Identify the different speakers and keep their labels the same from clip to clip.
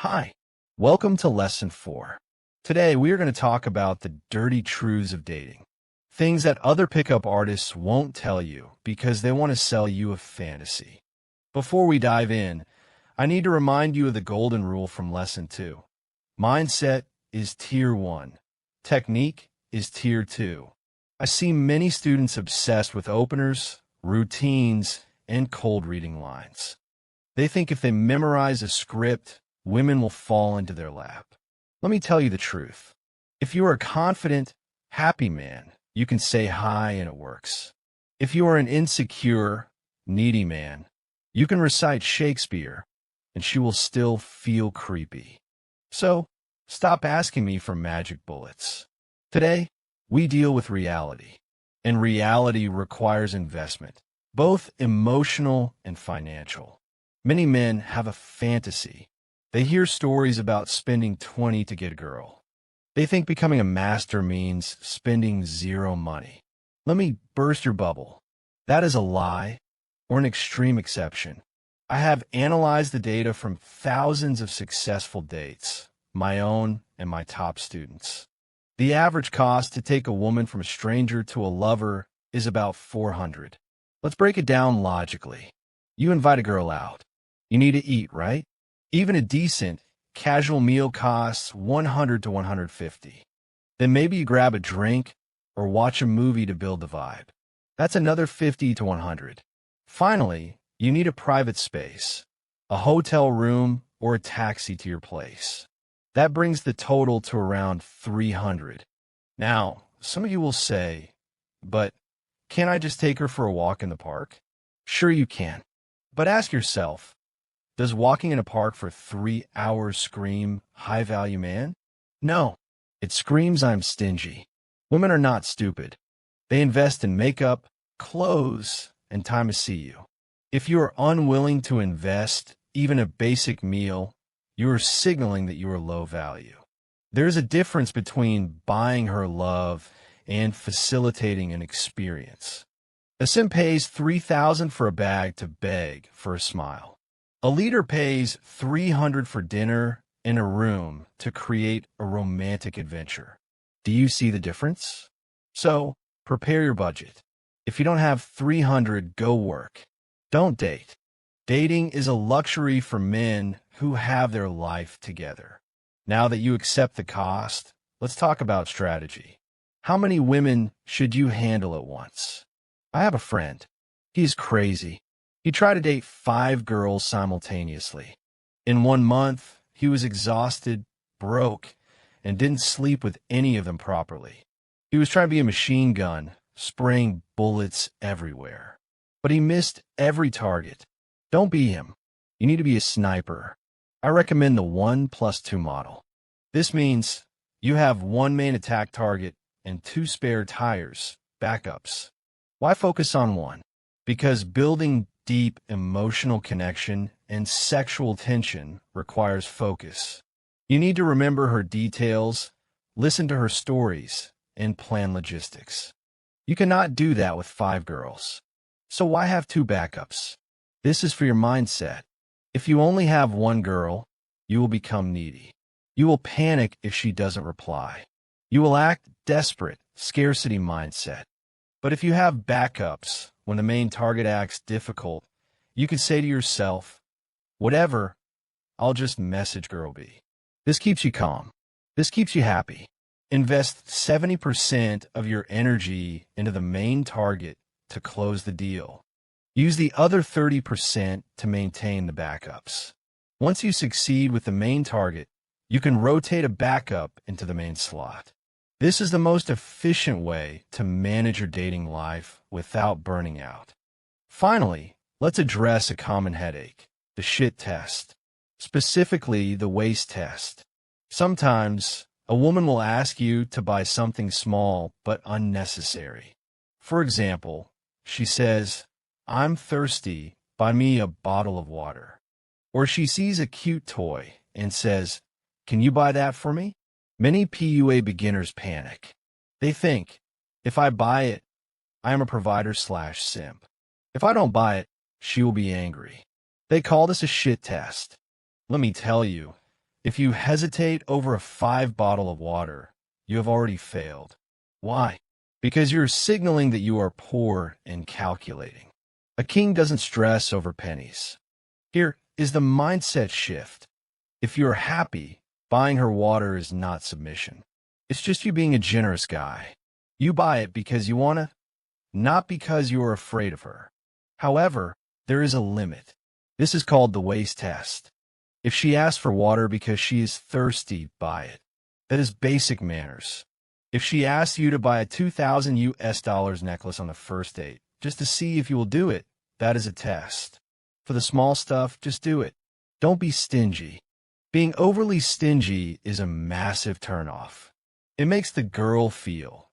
Speaker 1: Hi, welcome to Lesson 4. Today, we are going to talk about the dirty truths of dating. Things that other pickup artists won't tell you because they want to sell you a fantasy. Before we dive in, I need to remind you of the golden rule from Lesson 2. Mindset is Tier 1. Technique is Tier 2. I see many students obsessed with openers, routines, and cold reading lines. They think if they memorize a script, women will fall into their lap. Let me tell you the truth. If you are a confident, happy man, you can say hi and it works. If you are an insecure, needy man, you can recite Shakespeare and she will still feel creepy. So, stop asking me for magic bullets. Today, we deal with reality, and reality requires investment, both emotional and financial. Many men have a fantasy. They hear stories about spending 20 to get a girl. They think becoming a master means spending zero money. Let me burst your bubble. That is a lie or an extreme exception. I have analyzed the data from thousands of successful dates, my own and my top students. The average cost to take a woman from a stranger to a lover is about $400. Let's break it down logically. You invite a girl out. You need to eat, right? Even a decent, casual meal costs $100 to $150. Then maybe you grab a drink or watch a movie to build the vibe. That's another $50 to $100. Finally, you need a private space, a hotel room or a taxi to your place. That brings the total to around $300. Now, some of you will say, but can't I just take her for a walk in the park? Sure you can. But ask yourself, does walking in a park for 3 hours scream high-value man? No, it screams I'm stingy. Women are not stupid. They invest in makeup, clothes, and time to see you. If you are unwilling to invest even a basic meal, you are signaling that you are low value. There is a difference between buying her love and facilitating an experience. A simp pays $3,000 for a bag to beg for a smile. A leader pays $300 for dinner and a room to create a romantic adventure. Do you see the difference? So, prepare your budget. If you don't have $300, go work. Don't date. Dating is a luxury for men who have their life together. Now that you accept the cost, let's talk about strategy. How many women should you handle at once? I have a friend. He's crazy. He tried to date 5 girls simultaneously. In 1 month, he was exhausted, broke, and didn't sleep with any of them properly. He was trying to be a machine gun, spraying bullets everywhere. But he missed every target. Don't be him. You need to be a sniper. I recommend the 1+2 model. This means you have 1 main attack target and 2 spare tires, backups. Why focus on one? Because building deep emotional connection and sexual tension requires focus. You need to remember her details, listen to her stories, and plan logistics. You cannot do that with 5 girls. So why have 2 backups? This is for your mindset. If you only have 1 girl, you will become needy. You will panic if she doesn't reply. You will act desperate, scarcity mindset. But if you have backups, when the main target acts difficult, you can say to yourself, whatever, I'll just message girl B. This keeps you calm. This keeps you happy. Invest 70% of your energy into the main target to close the deal. Use the other 30% to maintain the backups. Once you succeed with the main target, you can rotate a backup into the main slot. This is the most efficient way to manage your dating life without burning out. Finally, let's address a common headache, the shit test, specifically the waist test. Sometimes, a woman will ask you to buy something small but unnecessary. For example, she says, I'm thirsty, buy me a bottle of water. Or she sees a cute toy and says, can you buy that for me? Many PUA beginners panic. They think, if I buy it, I am a provider/simp. If I don't buy it, she will be angry. They call this a shit test. Let me tell you, If you hesitate over a 5 bottle of water, you have already failed. Why? Because you're signaling that you are poor and calculating. A king doesn't stress over pennies. Here is the mindset shift. If you're happy, buying her water is not submission. It's just you being a generous guy. You buy it because you want to, not because you are afraid of her. However, there is a limit. This is called the waist test. If she asks for water because she is thirsty, buy it. That is basic manners. If she asks you to buy a $2,000 necklace on the first date, just to see if you will do it, that is a test. For the small stuff, just do it. Don't be stingy. Being overly stingy is a massive turnoff. It makes the girl feel,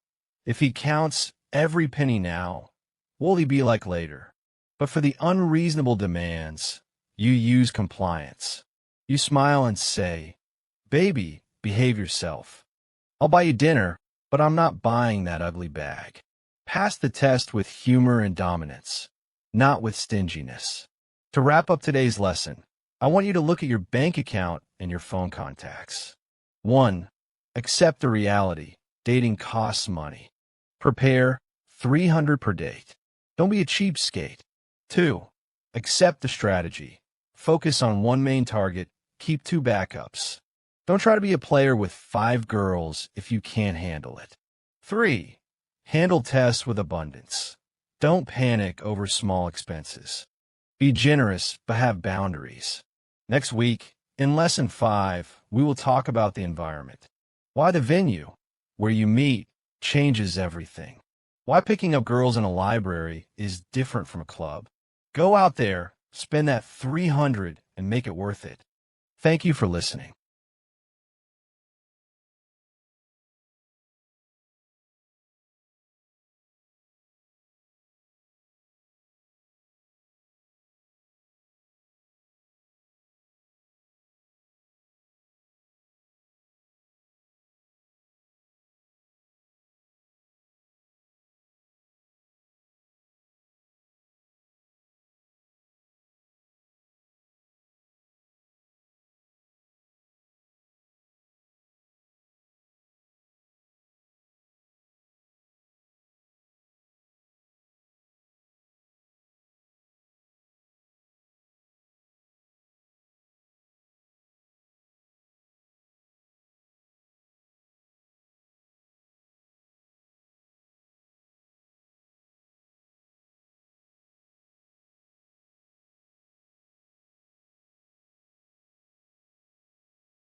Speaker 1: if he counts every penny now, what will he be like later? But for the unreasonable demands, you use compliance. You smile and say, "Baby, behave yourself. I'll buy you dinner, but I'm not buying that ugly bag." Pass the test with humor and dominance, not with stinginess. To wrap up today's lesson, I want you to look at your bank account and your phone contacts. 1. Accept the reality. Dating costs money. Prepare $300 per date. Don't be a cheapskate. 2. Accept the strategy. Focus on one main target. Keep 2 backups. Don't try to be a player with 5 girls if you can't handle it. 3. Handle tests with abundance. Don't panic over small expenses. Be generous, but have boundaries. Next week, in Lesson 5, we will talk about the environment. Why the venue, where you meet, changes everything. Why picking up girls in a library is different from a club. Go out there, spend that $300, and make it worth it. Thank you for listening.